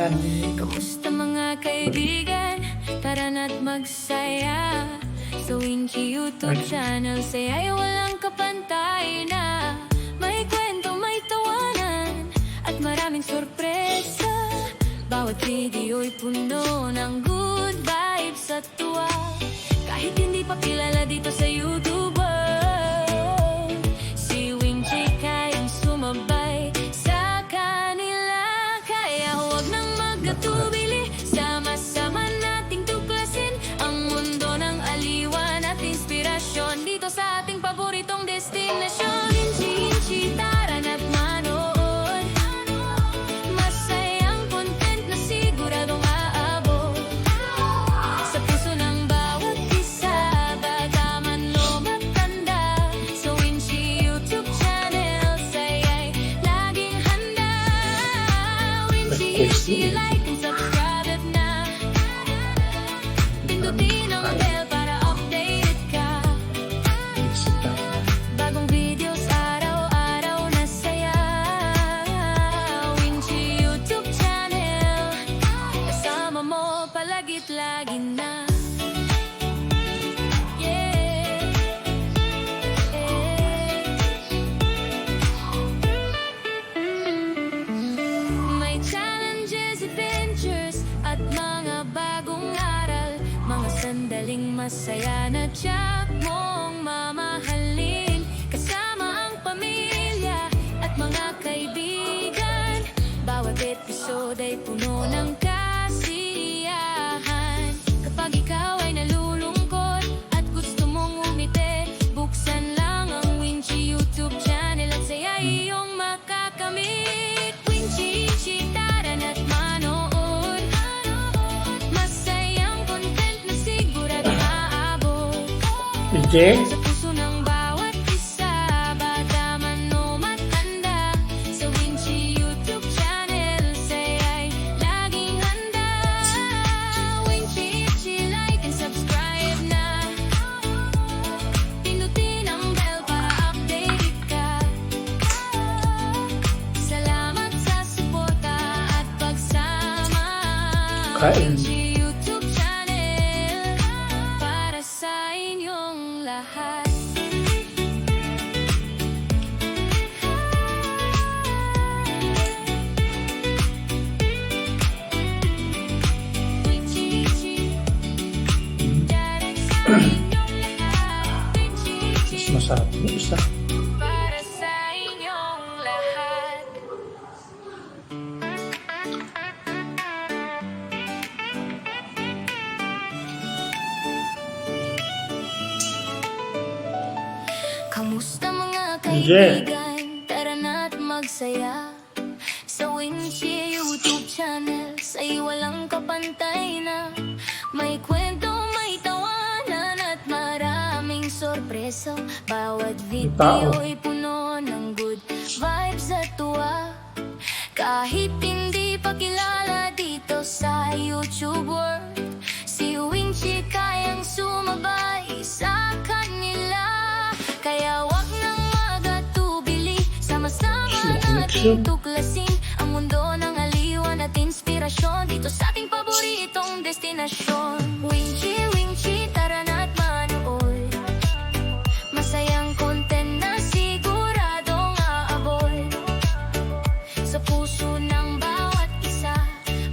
kailangan. Kamusta mga kaibigan? Tara na't magsaya sa Winchi YouTube channel. Saya'y walang kapantay na may kwento, may tawanan at maraming sorpresa. Bawat video'y puno ng good vibes at tuwa. Kahit hindi pa kilala dito sa YouTube, si Winchi kayang sumabay sa kanila. Kaya huwag nang magkatubili, sama-sama nating tuklasin ang mundo ng aliwan at inspirasyon dito sa ating paboritong destinasyon. Winchi, tara na't manood. Masayang content na siguradong aabot sa puso ng bawat isa, bata man o matanda. Sa Winchi YouTube channel, saya'y laging handa. Winchi, like and subscribe at na. Pindutin ang bell para updated ka. Bagong videos araw-araw na saya. Winchi YouTube channel, kasama mo palagit lagi na. Yeah. May challenges, adventures at mga bagong aral, mga sandaling masaya na tiyak mong mamahalin. Kasama ang pamilya at mga kaibigan, bawat episode ay puno ng kasiyahan. Kapag ikaw ay nalulungkot at gusto mong umiti, buksan lang ang Winchi YouTube channel at saya iyong makakamit. Winchi, tara na't manood. Masayang content na siguradong aabot DJ? sa puso ng bawat isa, bata man o matanda. Sa Winchi YouTube channel, saya'y laging handa. Winchi, like and subscribe na. Pindutin ang bell para updated ka. Salamat sa suporta at pagsama. Kain. Winchi YouTube channel, para sa inyong lahat. Winchi, direct sa inyong lahat. Winchi, Mas masarap yung isa. para sa inyong lahat. Kamusta mga kaibigan? Tara na't magsaya sa Winchi YouTube channel. Sa'y walang kapantay na may kwento, may tawanan at maraming sorpresa. Bawat video'y puno ng good vibes at tuwa. Kahit hindi pa kilala dito sa YouTube world, si Winchi kayang sumabay sa kanila. Kaya wag nang magatubili, sama-sama natin tuklasin ang mundo ng aliwan at inspirasyon dito sa ating paboritong destinasyon. Winchi, tara na't manood. Masayang content na siguradong aabot sa puso ng bawat isa,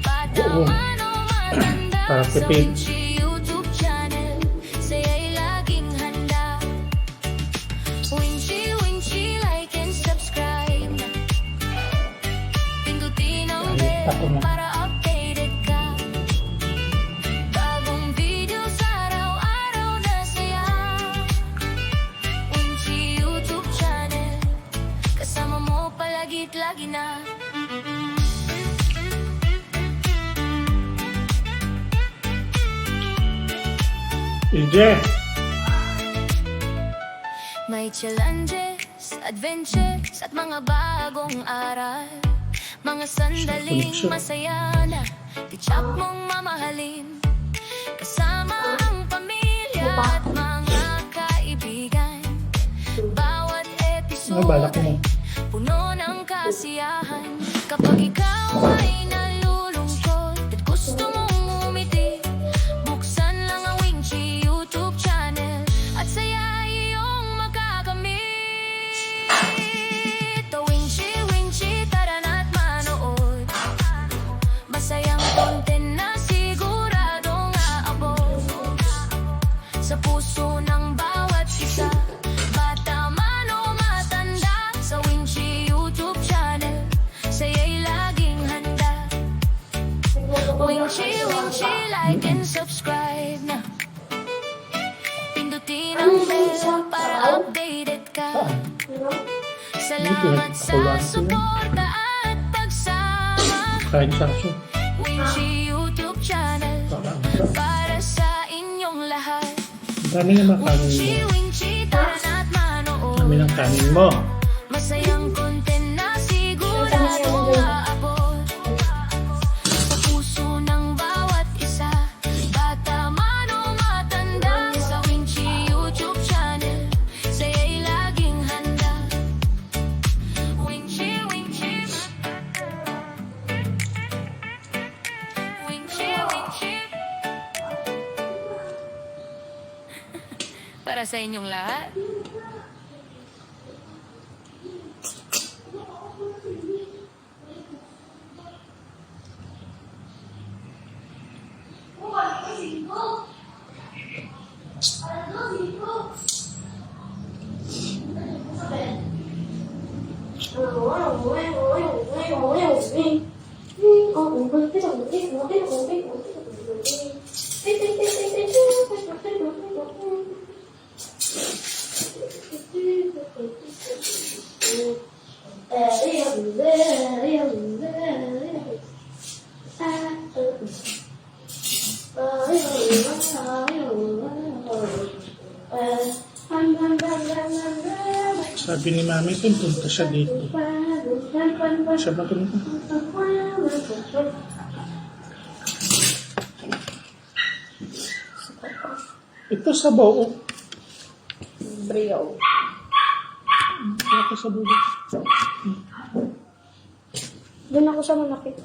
bata Oo. man o matanda. Para Sa tipid. Winchi YouTube channel, saya'y laging handa. Winchi, like and subscribe na. Pindutin ang Kahit ako bell na. para updated ka. Bagong videos araw-araw na saya. Winchi YouTube channel, kasama mo palagit lagi na. DJ? May challenges, adventures at mga bagong aral, mga sandaling masaya na tiyak mong mamahalin. Kasama ang pamilya at mga kaibigan, bawat episode balak mo? puno ng kasiyahan. Kapag ikaw ay nalulungkot Winchi, like and subscribe na. Pindutin ang bell para updated ka. Salamat sa suporta at pagsama. Kain sa aso. Winchi YouTube channel para sa inyong lahat. Dami naman kanin mo. Winchi, tara na't manood. Dami ng kanin mo. Masayang content na siguradong aabot sa puso ng bawat isa, bata man o matanda. Sa Winchi YouTube channel, saya'y laging handa. Winchi, Winchi, Winchi, Winchi. Para sa inyong lahat. Sabi ni Mami, punta siya dito. Siya ba punta? Ito sa bao. Brio. Ito sa bao. Doon ako sa malaki.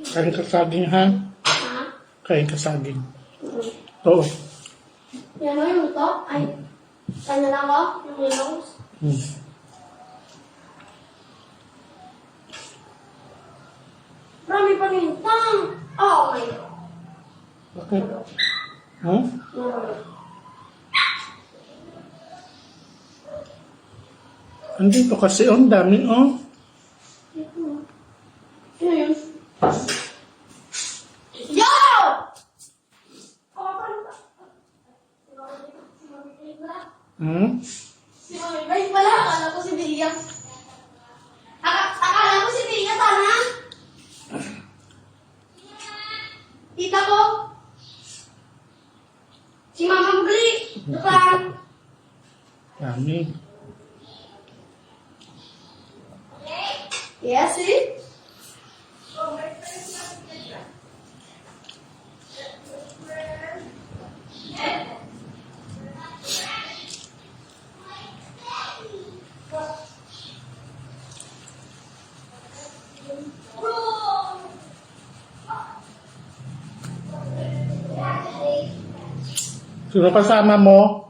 Kain ka saging, ha? Kain ka saging. Oo. Yan o yung to? Ay, kanya lang ako? Yung willows? Marami pa rin tang! Oh my God! Bakit? Huh? Andito kasi, ang dami, oh. Ano yun? Yo! Hmm? Si Mami Grace pala, akala ko si Bia. Akala ko si Bia, sana. Tita ko. Si Mama Bli. Depan. Dami. Yes, see? Sino kasama mo?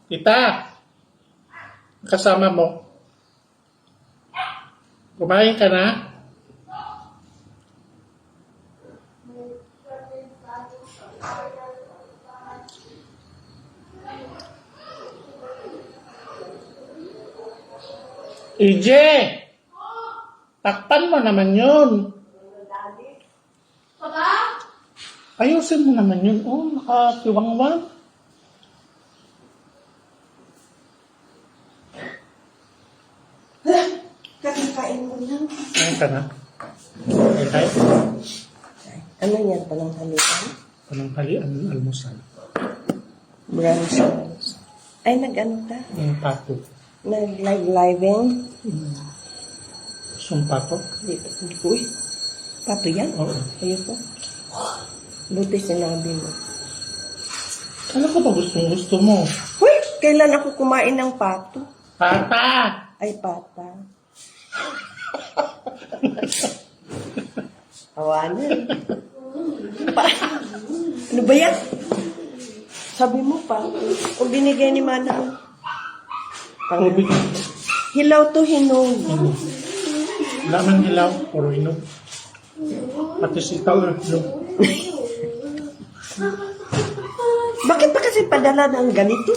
Tita! Kasama mo? Kumain ka na? EJ! Takpan mo naman yun. Papa? Ayusin mo naman yun. Oh, nakatiwangwang. Kakakain mo lang. Kain ka na? Kain? Ano yan? Pananghalian? Pananghalian ng almusal. Brown sauce. Ay, nag-ano ka? Yung pato. Nag-live-living? Yung pato? Hindi ko eh. Pato yan? Oo. Ayoko. Buti sinabi mo. Kala ko ba gusto mo? Uy! Kailan ako kumain ng pato? Pata! Ay, pata. Hawanan. Ano ba yan? Sabi mo pa, o binigay ni Manang. Tubig. Hilaw to hinog. Wala man hilaw, puro hinog. Pati sitaw na hinog. Bakit pa kasi padala ng ganito?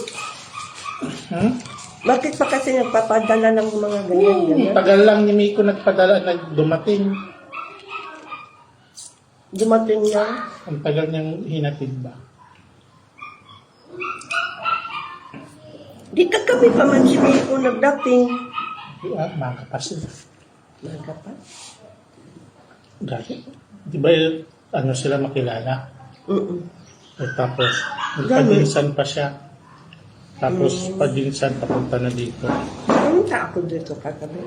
Hmm? Bakit pa kasi nagpapadala ng mga ganyan? Tagal lang ni Miko nagpadala na dumating. Dumating niya. Ang tagal niyang hinatid ba? Di kagabi pa man si Miko nagdating. Maga pa sila. Maga pa? Dati. Di ba ano sila makilala? At tapos, nagpadinsan pa siya. Tapos, padinsan, papunta na dito. Pumunta ako dito kagabi.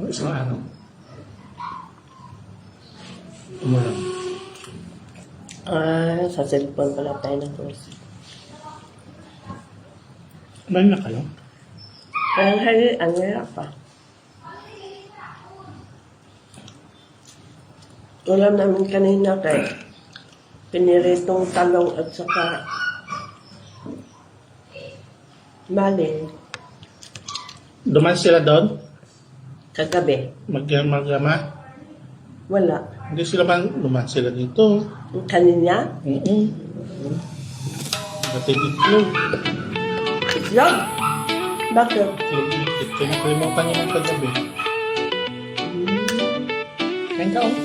Isang ano. Umulan. Sa cellphone pala tayo ng course. May na kayo? Ang hirap pa. Ulam namin kanina kay piniritong talong at saka maling Duman sila doon? kagabi. Magama? Wala. Hindi sila man duman sila dito. Kanina? Dati dito. Itlog? Bakit? Kinakalimutan niya ng kagabi. Kain ka oh.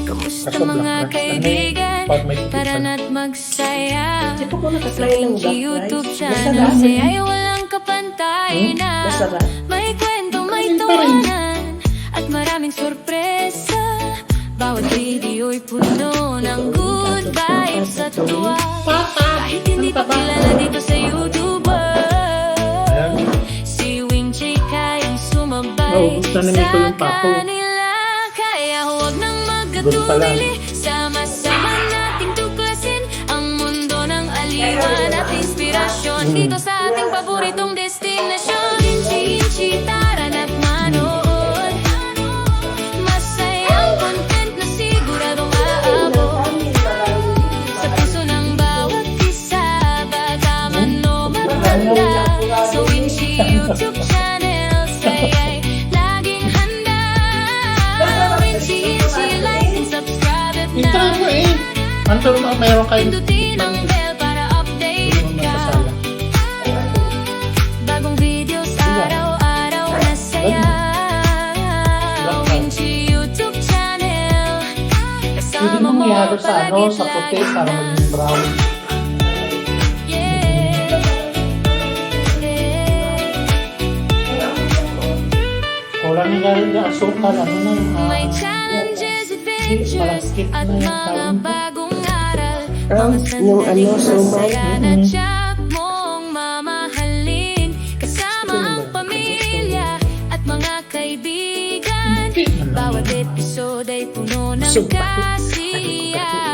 Kamusta Kaso mga black rice. kaibigan? Pag may Tara tipan. na't magsaya. Di pa ko Sa nakaslay ng Winky black YouTube rice. channel Masarap. Saya'y walang kapantay na Masarap. May kwento, may Ayun pa rin. tawanan At maraming sorpresa Bawat video'y puno ng good vibes at tuwa Kahit hindi pa kilala dito sa YouTuber Ayan. Si Winky kayang sumabay Gusto na Miko yung papo. kanila Kaya huwag nang Doon pa lang. magkatubili Sama-sama nating tuklasin Ang mundo ng aliwan at inspirasyon Dito sa ating paboritong destinasyon Inchi-inchi, tara na't manood Masayang content na siguradong aabot Sa puso ng bawat isa Bata man o matanda Sa Winchi YouTube channel Saya'y laging handa Winchi-inchi, like and subscribe at Ito mo na eh. Ano naman mayroon kayo? Pindutin ang bell para update ka Bagong videos araw-araw na saya Winchi YouTube channel Pwede Kasama mo mo ihalo sa ano, sa puti palagit para lang maging brown. Yeah. Kulang nila rin yung asukal. Ano na yung May challenges, adventures malakit At na yung mga tawag mo. bagong aral Ah, Mga yung ano, sandaling sumay. masaya na tiyak mong mamahalin Kasama ang pamilya at mga kaibigan Bawat episode ay puno ng kasiyahan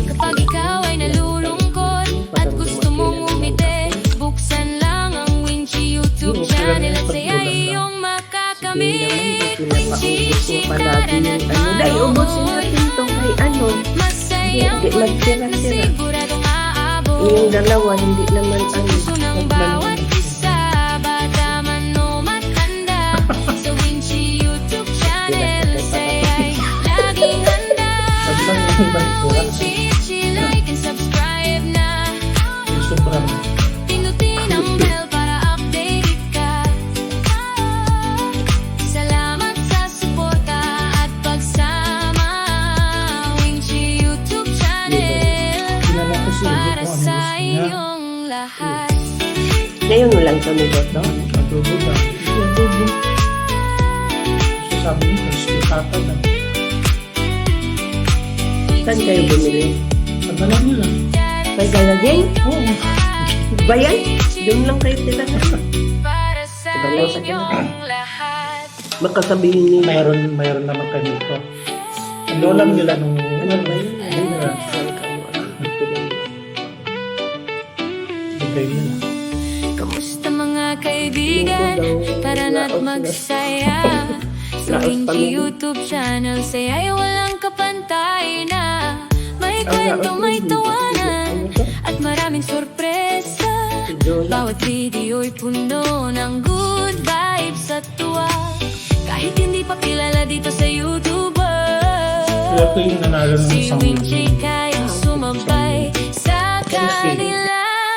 Kapag ikaw ay nalulungkot at gusto mong umiti Buksan lang ang Winchi YouTube channel at saya iyong makakamit Winchi, tara na't Dahil ubusin manood natin ito kay ano. Masayang Hindi content na magtira-tira. siguradong aabot Yung dalawa, hindi naman Sa ano. puso ng bawat isa Bata man o matanda Sa Winchi YouTube channel Saya'y laging handa Winchi, like and subscribe na Yung sobrang. Pindutin ang bell para update ka Salamat sa suporta at pagsama Winchi YouTube channel Kilala ko siya. Para Ano sa gusto niya. inyong lahat Ngayon mo lang kami dito. Adobo ba? Adobo. So sabi niya, crispy tata lang. Saan kayo bumili? Padala nila. Kay Galagay? Oo. Bayan? Doon lang kayo tila. Para sa Ibang sa inyong lahat Makasabihin niyo. Mayroon naman kayo nito. Ano alam nila nung ano ba yun? Ano nila? Bigay nila. Kamusta mga kaibigan? Tara na't magsaya Sa Winchi YouTube channel Saya'y walang kapantay na May kwento, may tawanan at maraming sorpresa. Bawat video'y puno ng good vibes at tuwa. Kahit hindi pa kilala dito sa YouTube, Kaya ko yung nanalo ng si isang Winchy kayang sumabay sa kanila.